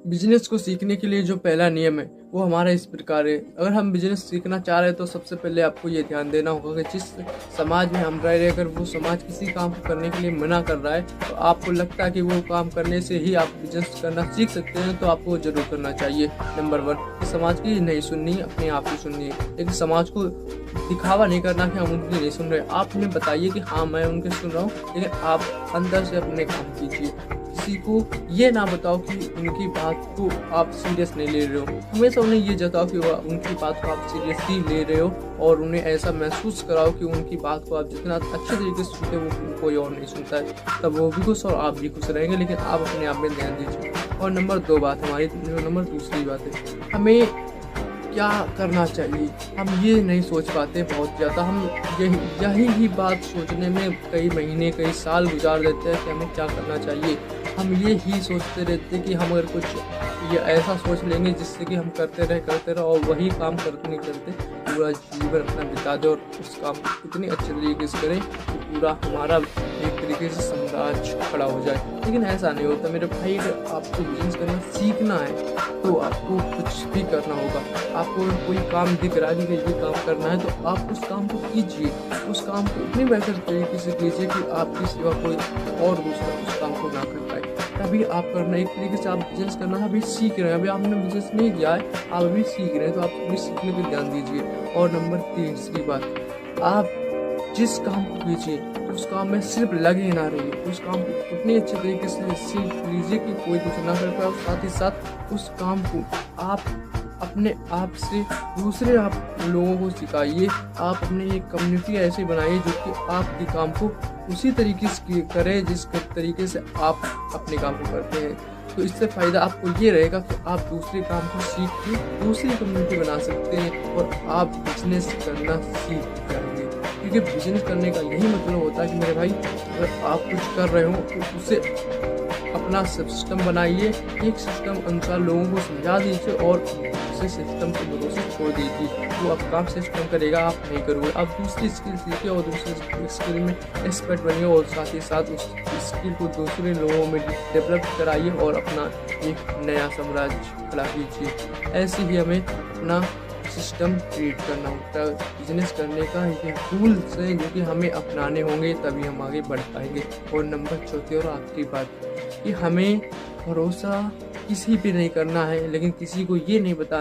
Business को सीखने के लिए जो पहला नियम है वो हमारा इस प्रकार है। अगर हम बिजनेस सीखना चाह रहे हैं तो सबसे पहले आपको ये ध्यान देना होगा कि जिस समाज में हम रह रहे हैं, अगर वो समाज किसी काम को करने के लिए मना कर रहा है तो आपको लगता है कि वो काम करने से ही आप बिजनेस करना सीख सकते हैं, तो आपको जरूर करना चाहिए। नंबर 1, समाज की नहीं सुननी, अपने आप की सुननी है। लेकिन समाज को दिखावा नहीं करना कि हम उनकी नहीं सुन रहे। आप उन्हें बताइए कि हाँ मैं उनके सुन रहा हूँ, लेकिन आप अंदर से अपने काम कीजिए। किसी को ये ना बताओ कि उनकी बात को आप सीरियस नहीं ले रहे हो। हमेशा उन्हें ये जताओ कि उनकी बात को आप सीरियसली ले रहे हो, और उन्हें ऐसा महसूस कराओ कि उनकी बात को आप जितना अच्छे तरीके से सुनते हो वो कोई और नहीं सुनता है। तब वो भी खुश और आप भी खुश रहेंगे। लेकिन आप अपने आप में ध्यान दीजिए। और नंबर 2 बात, हमारी नंबर दूसरी बात है, हमें क्या करना चाहिए हम ये नहीं सोच पाते बहुत ज़्यादा। हम यही बात सोचने में कई महीने कई साल गुजार देते हैं कि हमें क्या करना चाहिए। हम ये ही सोचते रहते हैं कि हम अगर कुछ ये ऐसा सोच लेंगे जिससे कि हम करते रहे और वही काम करते पूरा जीवन अपना बिता दे, और उस काम को इतनी अच्छे तरीके से करें कि पूरा हमारा एक तरीके से साम्राज्य खड़ा हो जाए। लेकिन ऐसा नहीं होता मेरे भाई। अगर आपको बिजनेस करना सीखना है तो आपको कुछ भी करना होगा। आपको कोई काम दिख रहा है कि ये काम करना है तो आप उस काम को कीजिए। उस काम को इतनी बेहतर तरीके से कीजिए कि आपकी सिवा कोई और दूसरा उस काम को ना कर पाए। तभी आप करना एक तरीके से आप बिजनेस करना अभी सीख रहे हैं। अभी आपने बिजनेस नहीं किया है, आप अभी सीख रहे हैं, तो आप अभी सीखने पर ध्यान दीजिए। और नंबर 3 बात, आप जिस काम को कीजिए उस काम में सिर्फ लगे ना रहिए। उस काम को उतने अच्छे तरीके से सीख लीजिए कि कोई कुछ ना कर पाए। और साथ ही साथ उस काम को आप अपने आप से दूसरे आप लोगों को सिखाइए। आप अपनी एक कम्युनिटी ऐसी बनाइए जो कि आपके काम को उसी तरीके से करे जिस तरीके से आप अपने काम को करते हैं। तो इससे फ़ायदा आपको ये रहेगा कि आप दूसरे काम को सीख के दूसरी कम्युनिटी बना सकते हैं और आप बिजनेस करना सीख जाएंगे। क्योंकि बिजनेस करने का यही मतलब होता है कि मेरे भाई, अगर आप कुछ कर रहे हो तो उसे अपना सिस्टम बनाइए, एक सिस्टम अनुसार लोगों को समझा दीजिए और उसे सिस्टम के भरोसे छोड़ दीजिए। वो अब काम सिस्टम करेगा, आप नहीं करोगे। आप दूसरी स्किल सीखिए और दूसरी स्किल में एक्सपर्ट बनिए, और साथ ही साथ उस स्किल को दूसरे लोगों में डेवलप कराइए और अपना एक नया साम्राज्य खड़ा कीजिए। ऐसे ही हमें अपना सिस्टम क्रिएट करना होता है। बिजनेस करने का ये रूल्स हैं जो कि हमें अपनाने होंगे, तभी हम आगे बढ़ पाएंगे। और नंबर 4 और आखिरी बात कि हमें भरोसा किसी पे नहीं करना है, लेकिन किसी को ये नहीं बताना